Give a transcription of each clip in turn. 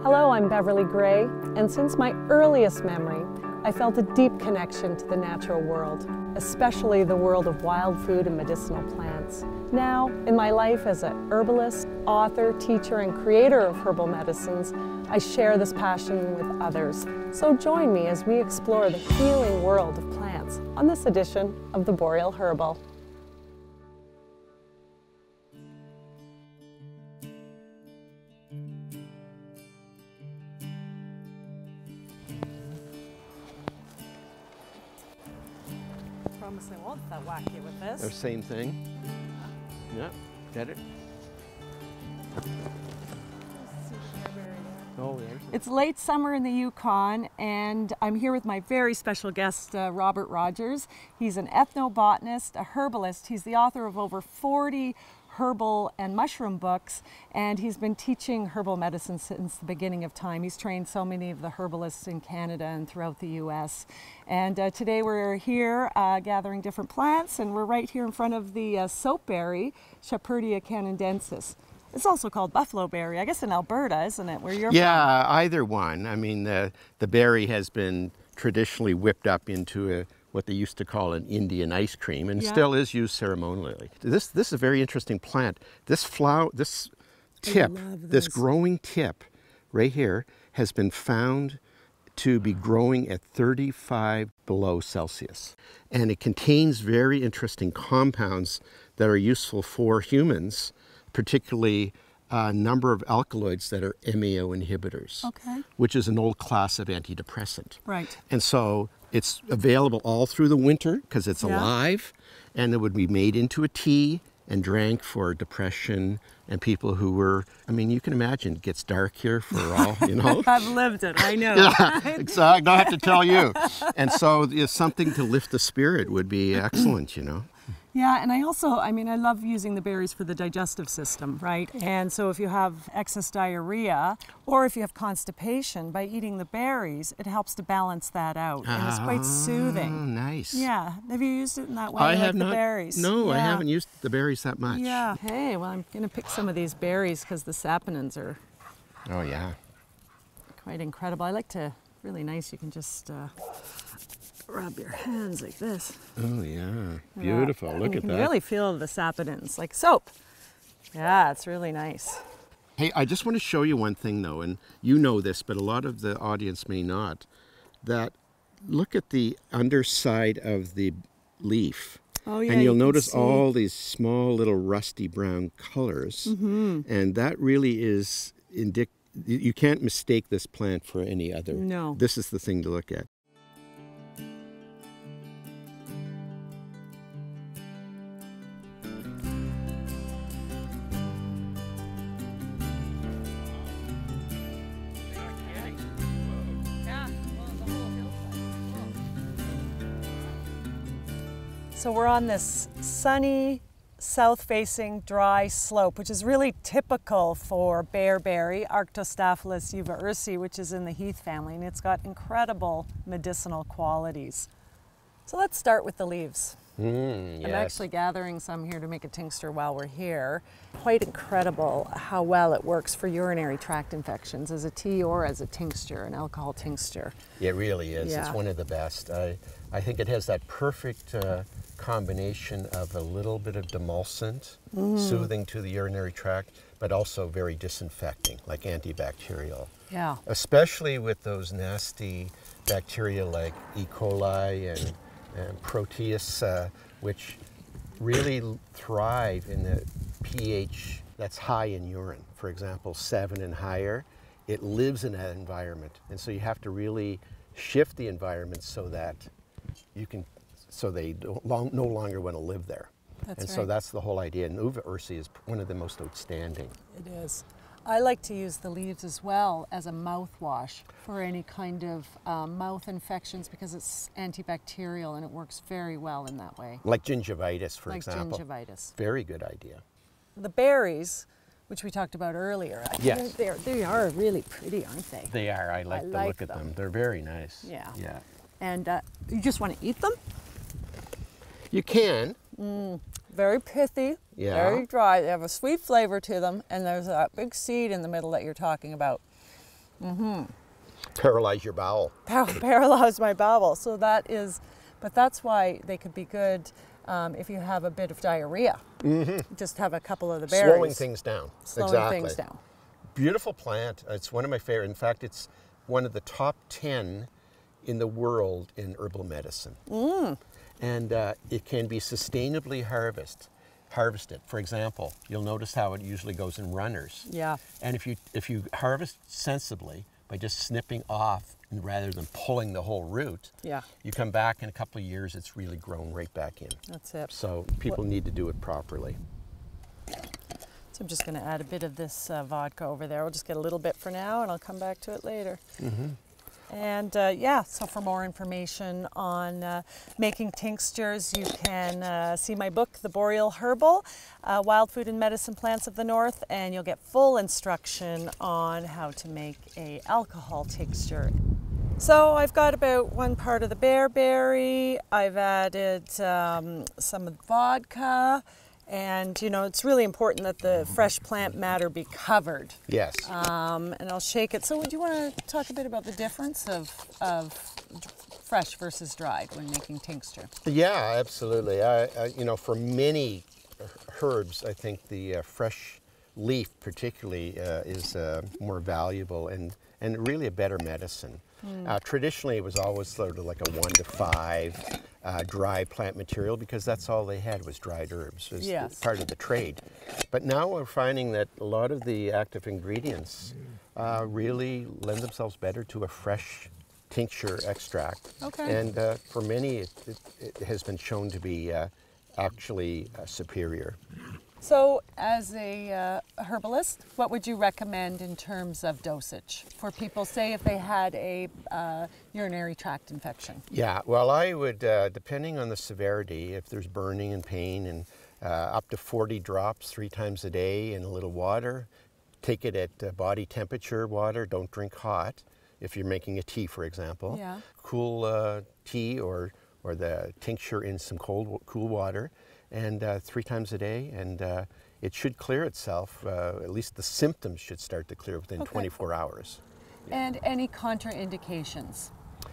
Hello, I'm Beverley Gray, and since my earliest memory, I felt a deep connection to the natural world, especially the world of wild food and medicinal plants. Now, in my life as a herbalist, author, teacher, and creator of herbal medicines, I share this passion with others. So join me as we explore the healing world of plants on this edition of the Boreal Herbal. Promise I won't whack you with this. The same thing. Yeah, get it. Oh, there's it. It's late summer in the Yukon, and I'm here with my very special guest, Robert Rogers. He's an ethnobotanist, a herbalist. He's the author of over 40 herbal and mushroom books, and he's been teaching herbal medicine since the beginning of time. He's trained so many of the herbalists in Canada and throughout the US. And today we're here gathering different plants, and we're right here in front of the soapberry, Shepherdea canadensis. It's also called buffalo berry, I guess in Alberta, isn't it, where you're from? Yeah, either one. I mean, the berry has been traditionally whipped up into what they used to call an Indian ice cream, and still is used ceremonially. This is a very interesting plant. This flower, this tip, this growing tip right here has been found to be growing at 35 below Celsius. And it contains very interesting compounds that are useful for humans, particularly a number of alkaloids that are MAO inhibitors, which is an old class of antidepressant. Right. And so it's available all through the winter because it's alive, and it would be made into a tea and drank for depression and people who were, I mean, you can imagine it gets dark here for all, you know. I've lived it, I know. Yeah, exactly. I don't have to tell you. And so something to lift the spirit would be excellent, you know. Yeah, and I love using the berries for the digestive system, right? And so if you have excess diarrhea, or if you have constipation, by eating the berries, it helps to balance that out. And it's quite soothing. Nice. Yeah. Have you used it in that way? I have not. The berries? No, I haven't used the berries that much. Yeah. Hey, well, I'm going to pick some of these berries because the saponins are quite incredible. I like to, really nice, you can just rub your hands like this. Oh yeah, beautiful. Look at that. You can really feel the saponins, like soap. Yeah, it's really nice. Hey, I just want to show you one thing though, and you know this, but a lot of the audience may not, that look at the underside of the leaf. Oh yeah, and you'll notice all these small little rusty brown colors, and that really is you can't mistake this plant for any other. No. This is the thing to look at. So we're on this sunny, south-facing, dry slope, which is really typical for bearberry, Arctostaphylos uva-ursi, which is in the heath family, and it's got incredible medicinal qualities. So let's start with the leaves. Yes. I'm actually gathering some here to make a tincture while we're here. Quite incredible how well it works for urinary tract infections as a tea or as a tincture, an alcohol tincture. It really is. Yeah. It's one of the best. I think it has that perfect combination of a little bit of demulcent, soothing to the urinary tract, but also very disinfecting, like antibacterial. Yeah. Especially with those nasty bacteria like E. coli and Proteus, which really thrive in the pH that's high in urine. For example, 7 and higher. It lives in that environment, and so you have to really shift the environment so that they no longer want to live there. So that's the whole idea. And uva-ursi is one of the most outstanding. It is. I like to use the leaves as well as a mouthwash for any kind of mouth infections because it's antibacterial and it works very well in that way. Like gingivitis, for example. Like gingivitis. Very good idea. The berries, which we talked about earlier, yes. they are really pretty, aren't they? They are. I like to look at them. They're very nice. Yeah. Yeah. And you just want to eat them? You can. Very pithy, Yeah. very dry. They have a sweet flavor to them, and there's that big seed in the middle that you're talking about. Paralyze your bowel. Paralyze my bowel. So that is, but that's why they could be good if you have a bit of diarrhea. Just have a couple of the berries. Slowing things down. Slowing things down. Beautiful plant. It's one of my favorite. In fact, it's one of the top 10 in the world in herbal medicine. And it can be sustainably harvested. For example, you'll notice how it usually goes in runners. Yeah. And if you harvest sensibly by just snipping off rather than pulling the whole root, you come back in a couple of years, it's really grown right back in. That's it. So people need to do it properly. So I'm just going to add a bit of this vodka over there. We'll just get a little bit for now, and I'll come back to it later. And yeah, so for more information on making tinctures, you can see my book, The Boreal Herbal, Wild Food and Medicine Plants of the North, and you'll get full instruction on how to make a alcohol tincture. So I've got about 1 part of the bearberry. I've added some of the vodka. And, you know, it's really important that the fresh plant matter be covered. Yes. And I'll shake it. So do you want to talk a bit about the difference of fresh versus dried when making tincture? Yeah, absolutely. You know, for many herbs, I think the fresh leaf particularly is more valuable and really a better medicine. Traditionally, it was always sort of like a 1 to 5 dry plant material because that's all they had was dried herbs. It was part of the trade. But now we're finding that a lot of the active ingredients really lend themselves better to a fresh tincture extract. And for many, it has been shown to be actually superior. So as a herbalist, what would you recommend in terms of dosage for people, say if they had a urinary tract infection? Yeah, well I would, depending on the severity, if there's burning and pain, and up to 40 drops 3 times a day in a little water. Take it at body temperature water, don't drink hot. If you're making a tea, for example. Cool tea or the tincture in some cool water. And 3 times a day, and it should clear itself. At least the symptoms should start to clear within 24 hours. And any contraindications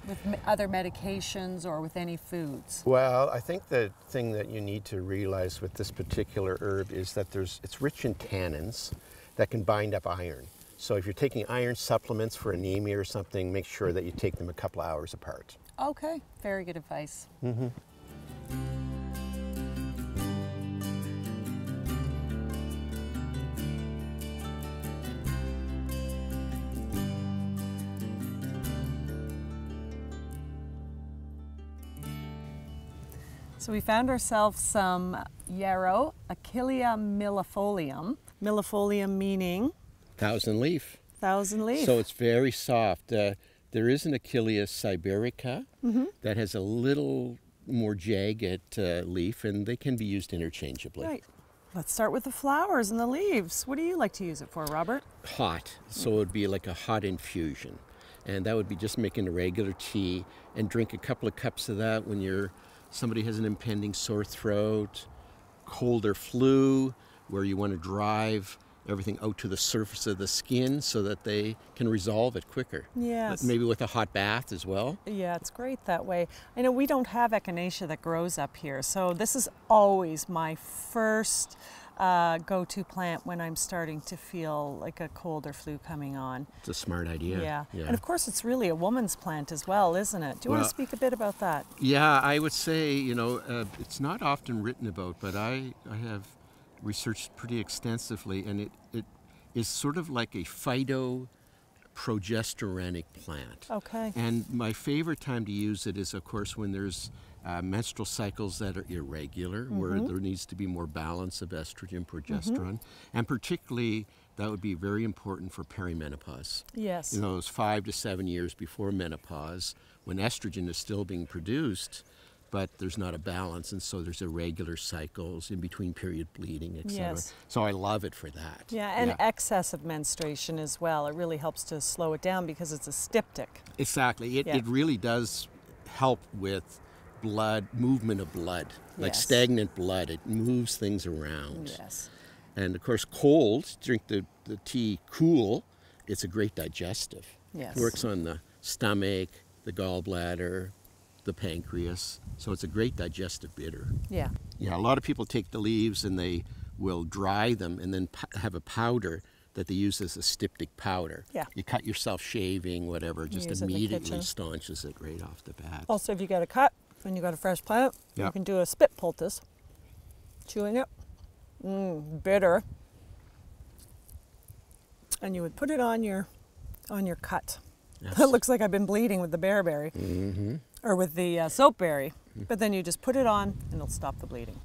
with other medications or with any foods? Well, I think the thing that you need to realize with this particular herb is that it's rich in tannins that can bind up iron. So if you're taking iron supplements for anemia or something, make sure that you take them a couple hours apart. Okay, very good advice. So we found ourselves some yarrow, Achillea millefolium. Millefolium meaning? 1,000 leaf. 1,000 leaf. So it's very soft. There is an Achillea siberica that has a little more jagged leaf, and they can be used interchangeably. Right. Let's start with the flowers and the leaves. What do you like to use it for, Robert? Hot. So it would be like a hot infusion. And that would be just making a regular tea and drink a couple of cups of that when somebody has an impending sore throat, cold or flu, where you want to drive everything out to the surface of the skin so that they can resolve it quicker. Yes. Maybe with a hot bath as well. Yeah, it's great that way. I know we don't have echinacea that grows up here, so this is always my first go-to plant when I'm starting to feel like a cold or flu coming on. It's a smart idea. Yeah. And of course it's really a woman's plant as well, isn't it? Do you want to speak a bit about that? Yeah, I would say, you know, it's not often written about, but I have researched pretty extensively, and it is sort of like a phytoprogesteronic plant. Okay. And my favorite time to use it is, of course, when there's menstrual cycles that are irregular, where there needs to be more balance of estrogen, progesterone, and particularly that would be very important for perimenopause. Yes. You know, those 5 to 7 years before menopause, when estrogen is still being produced, but there's not a balance, and so there's irregular cycles, in between period bleeding, etc. Yes. So I love it for that. Yeah, and excess of menstruation as well. It really helps to slow it down because it's a styptic. Exactly. It really does help with movement of blood, like stagnant blood. It moves things around. Yes. And of course, cold, drink the tea cool, it's a great digestive. Yes. It works on the stomach, the gallbladder, the pancreas. So it's a great digestive bitter. Yeah. Yeah, a lot of people take the leaves and they will dry them and then have a powder that they use as a styptic powder. Yeah. You cut yourself shaving, whatever, just Use it in the immediately kitchen. staunches it right off the bat. Also, if you get a cut and you got a fresh plant, Yeah. you can do a spit poultice. Chewing it. Bitter. And you would put it on your cut. Yes. It looks like I've been bleeding with the bearberry or with the soapberry, but then you just put it on and it'll stop the bleeding.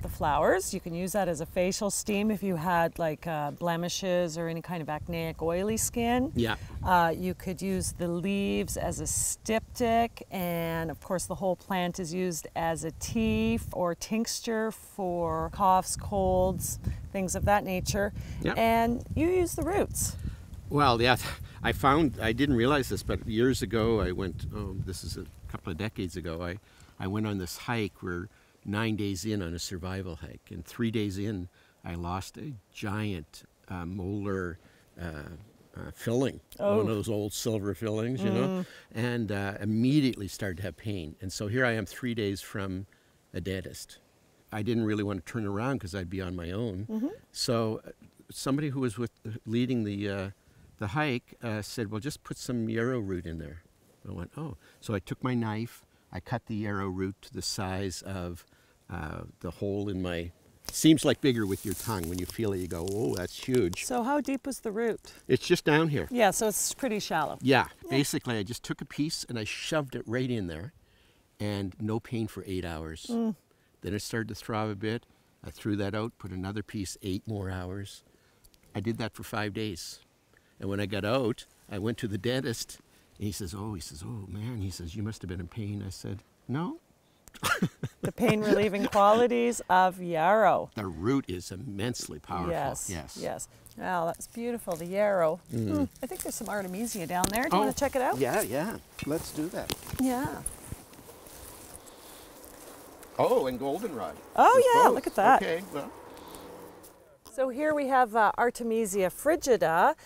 The flowers, you can use that as a facial steam if you had like blemishes or any kind of acneic oily skin. Yeah. You could use the leaves as a styptic, and of course the whole plant is used as a tea or tincture for coughs, colds, things of that nature. Yeah. And you use the roots. Well, yeah, I didn't realize this, but years ago I went, this is a couple of decades ago, I went on this hike. We're 9 days in on a survival hike, and 3 days in I lost a giant molar filling, one of those old silver fillings, you know, and immediately started to have pain. And so here I am 3 days from a dentist. I didn't really want to turn around because I'd be on my own. So somebody who was leading the hike said, well, just put some yarrow root in there. I went, oh. So I took my knife, I cut the yarrow root to the size of the hole in my, seems like bigger with your tongue. When you feel it, you go, oh, that's huge. So how deep was the root? It's just down here. Yeah, so it's pretty shallow. Yeah, basically I just took a piece and I shoved it right in there, and no pain for 8 hours. Then it started to throb a bit. I threw that out, put another piece, 8 more hours. I did that for 5 days. And when I got out, I went to the dentist, and he says, oh man, he says, you must have been in pain. I said, no. The pain relieving qualities of yarrow. The root is immensely powerful. Yes. Wow, that's beautiful, the yarrow. I think there's some Artemisia down there. Do you want to check it out? Yeah, let's do that. Yeah. Oh, and goldenrod. Oh yeah, both. look at that. Okay, well. So here we have Artemisia frigida.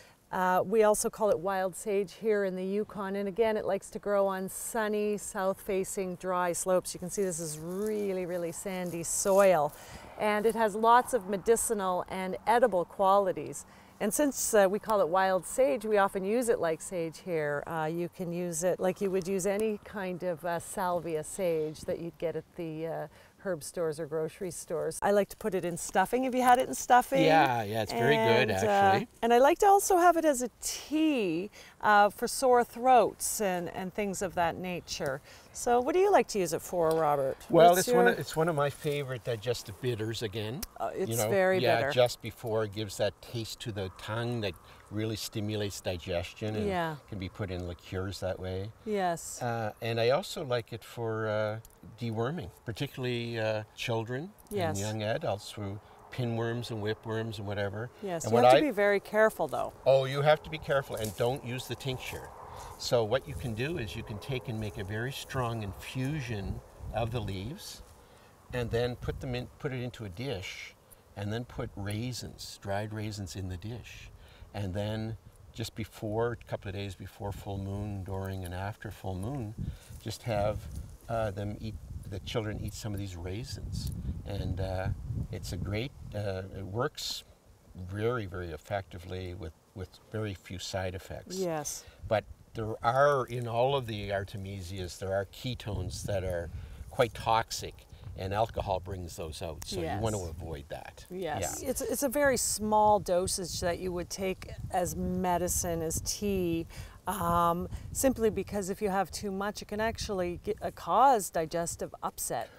We also call it wild sage here in the Yukon, and again it likes to grow on sunny, south-facing, dry slopes. You can see this is really, really sandy soil, and it has lots of medicinal and edible qualities. And since we call it wild sage, we often use it like sage here. You can use it like you would use any kind of salvia sage that you'd get at the herb stores or grocery stores. I like to put it in stuffing. Have you had it in stuffing? Yeah, it's very good actually. And I like to also have it as a tea for sore throats and things of that nature. So what do you like to use it for, Robert? Well, it's one of my favorite digestive bitters again. It's very bitter. Yeah, just before it gives that taste to the tongue that really stimulates digestion and can be put in liqueurs that way. Yes. And I also like it for deworming, particularly children and young adults through pinworms and whipworms and whatever. Yes, and you have to be very careful though. Oh, you have to be careful, and don't use the tincture. So what you can do is you can take and make a very strong infusion of the leaves, and then put it into a dish, and then put raisins, dried raisins, in the dish. And then just before, a couple of days before full moon, during and after full moon, just have the children eat some of these raisins. And it's a great, it works very, very effectively with very few side effects. Yes. But there are, in all of the Artemisias, there are ketones that are quite toxic, and alcohol brings those out, so you want to avoid that. Yes. Yeah. It's a very small dosage that you would take as medicine, as tea, simply because if you have too much, it can actually cause digestive upset.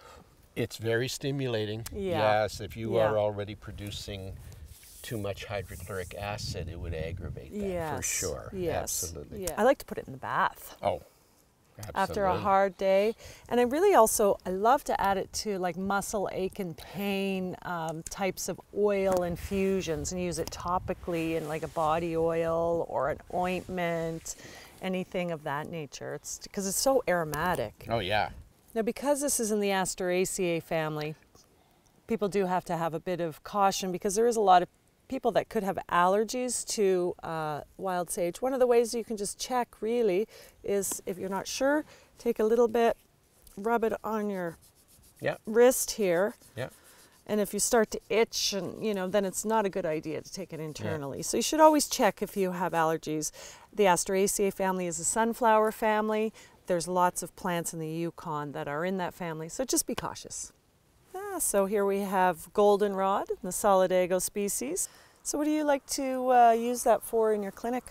It's very stimulating. Yeah. Yes, if you are already producing too much hydrochloric acid, it would aggravate that for sure. Yes. Absolutely. Yeah. I like to put it in the bath. Oh. Absolutely. After a hard day. And I really also, I love to add it to like muscle ache and pain types of oil infusions, and use it topically in like a body oil or an ointment, anything of that nature. It's because it's so aromatic. Oh yeah. Now because this is in the Asteraceae family, people do have to have a bit of caution because there is a lot of people that could have allergies to wild sage, one of the ways you can just check really is, if you're not sure, take a little bit, rub it on your wrist here. Yeah. And if you start to itch, and then it's not a good idea to take it internally. So you should always check if you have allergies. The Asteraceae family is a sunflower family. There's lots of plants in the Yukon that are in that family, so just be cautious. So here we have goldenrod, the Solidago species. So what do you like to use that for in your clinic?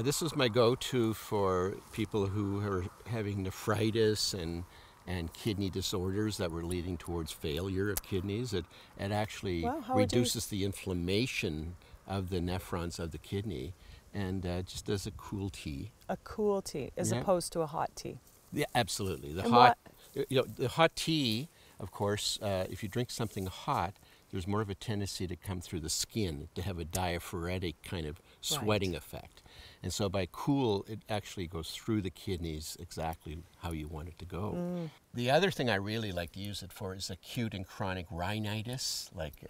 This is my go-to for people who are having nephritis and kidney disorders that were leading towards failure of kidneys. It actually reduces the inflammation of the nephrons of the kidney, and just does a cool tea. A cool tea, as opposed to a hot tea. Yeah, absolutely. The hot tea, of course, if you drink something hot, there's more of a tendency to come through the skin, to have a diaphoretic kind of sweating effect. And so by cool, it actually goes through the kidneys exactly how you want it to go. The other thing I really like to use it for is acute and chronic rhinitis, like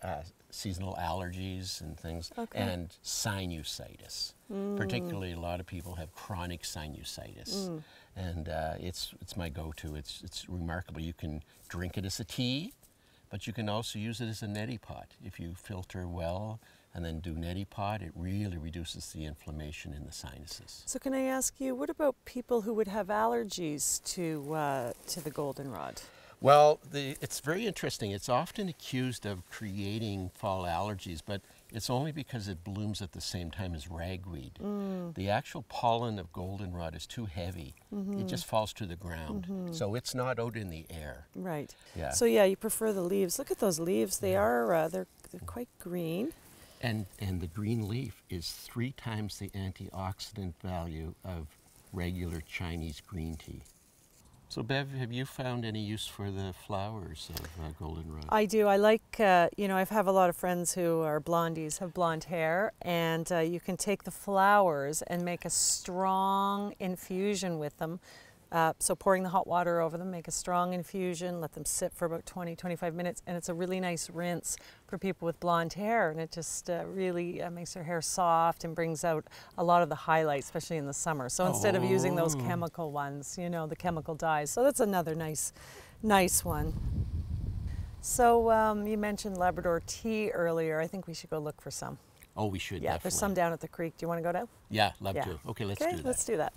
seasonal allergies and things, and sinusitis. Particularly, a lot of people have chronic sinusitis. And it's my go-to. It's remarkable. You can drink it as a tea, but you can also use it as a neti pot. If you filter well and then do neti pot, it really reduces the inflammation in the sinuses. So can I ask you, what about people who would have allergies to the goldenrod? Well, it's very interesting. It's often accused of creating fall allergies, but it's only because it blooms at the same time as ragweed. The actual pollen of goldenrod is too heavy. It just falls to the ground. So it's not out in the air. Right. Yeah. So yeah, you prefer the leaves. Look at those leaves. They are, they're quite green. And the green leaf is 3 times the antioxidant value of regular Chinese green tea. So Bev, have you found any use for the flowers of goldenrod? I do. I like, I have a lot of friends who are blondies, have blonde hair, and you can take the flowers and make a strong infusion with them. So pouring the hot water over them, make a strong infusion, let them sit for about 20-25 minutes, and it's a really nice rinse for people with blonde hair, and it just really makes their hair soft and brings out a lot of the highlights, especially in the summer. So instead of using those chemical ones, the chemical dyes. So that's another nice one. So you mentioned Labrador tea earlier. I think we should go look for some. Oh, we should, Yeah, definitely. There's some down at the creek. Do you want to go down? Yeah, love to. Okay, let's do that. Let's do that.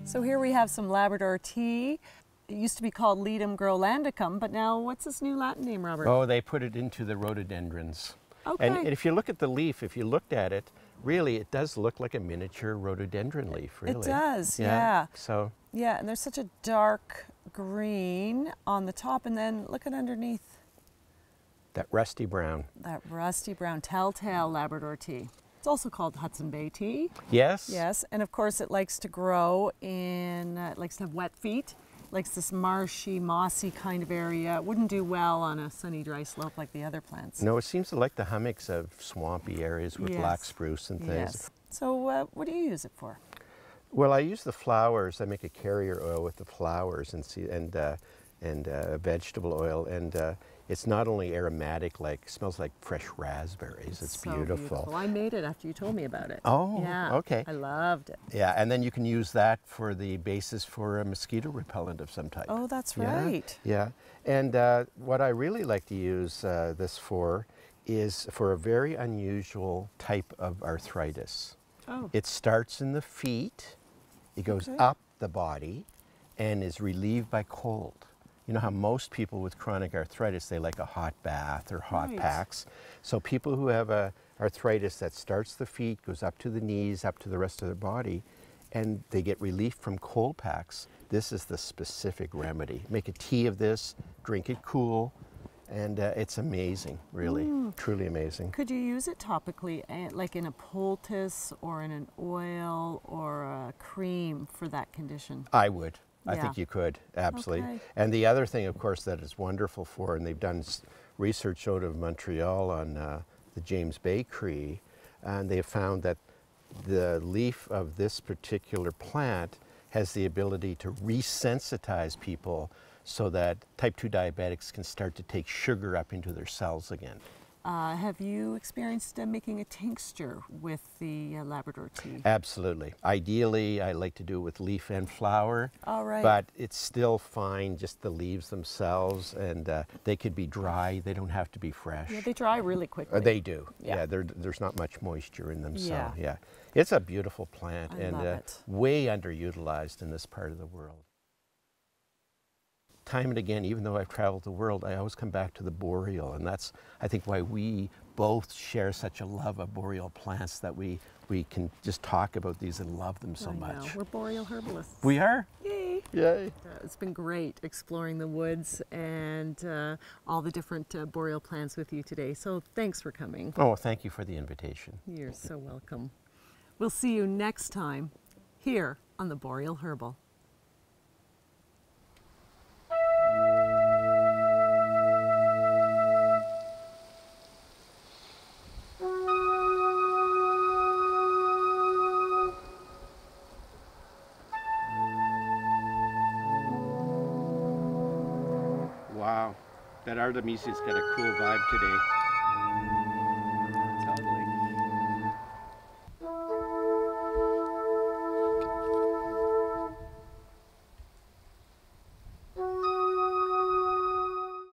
So here we have some Labrador tea. It used to be called Ledum grolandicum, but now what's this new Latin name, Robert? Oh, they put it into the rhododendrons. Okay. And if you look at the leaf, if you looked at it, really it does look like a miniature rhododendron leaf, really. It does, yeah. So. Yeah, and there's such a dark green on the top, and then look at underneath. That rusty brown. That rusty brown telltale Labrador tea. It's also called Hudson Bay tea. Yes. Yes, and of course it likes to grow in, it likes to have wet feet, likes this marshy, mossy kind of area. It wouldn't do well on a sunny, dry slope like the other plants. No, it seems to like the hummocks of swampy areas with black spruce and things. Yes. So what do you use it for? Well, I use the flowers. I make a carrier oil with the flowers and vegetable oil, and it's not only aromatic, smells like fresh raspberries. It's so beautiful. I made it after you told me about it. Oh, yeah, okay. I loved it. Yeah, and then you can use that for the basis for a mosquito repellent of some type. Oh, that's right. Yeah, and what I really like to use this for is for a very unusual type of arthritis. Oh. It starts in the feet, it goes up the body, and is relieved by cold. You know how most people with chronic arthritis, they like a hot bath or hot packs. So people who have arthritis that starts the feet, goes up to the knees, up to the rest of their body, and they get relief from cold packs, this is the specific remedy. Make a tea of this, drink it cool, and it's amazing, really, truly amazing. Could you use it topically, like in a poultice or in an oil or a cream for that condition? I would. I Yeah. think you could, absolutely. Okay. And the other thing, of course, that it's wonderful for, and they've done research out of Montreal on the James Bay Cree, and they have found that the leaf of this particular plant has the ability to resensitize people so that type 2 diabetics can start to take sugar up into their cells again. Have you experienced making a tincture with the Labrador tea? Absolutely. Ideally, I like to do it with leaf and flower. All right. But it's still fine, just the leaves themselves, and they could be dry. They don't have to be fresh. Yeah, they dry really quickly. They do. Yeah. There's not much moisture in them. Yeah. So yeah, it's a beautiful plant I love it. way underutilized in this part of the world. Time and again, even though I've traveled the world, I always come back to the boreal, and that's, I think, why we both share such a love of boreal plants, that we can just talk about these and love them so much. We're boreal herbalists. We are? Yay! Yay! It's been great exploring the woods and all the different boreal plants with you today. So thanks for coming. Oh, thank you for the invitation. You're so welcome. We'll see you next time here on the Boreal Herbal. Wow, that Artemisia's got a cool vibe today.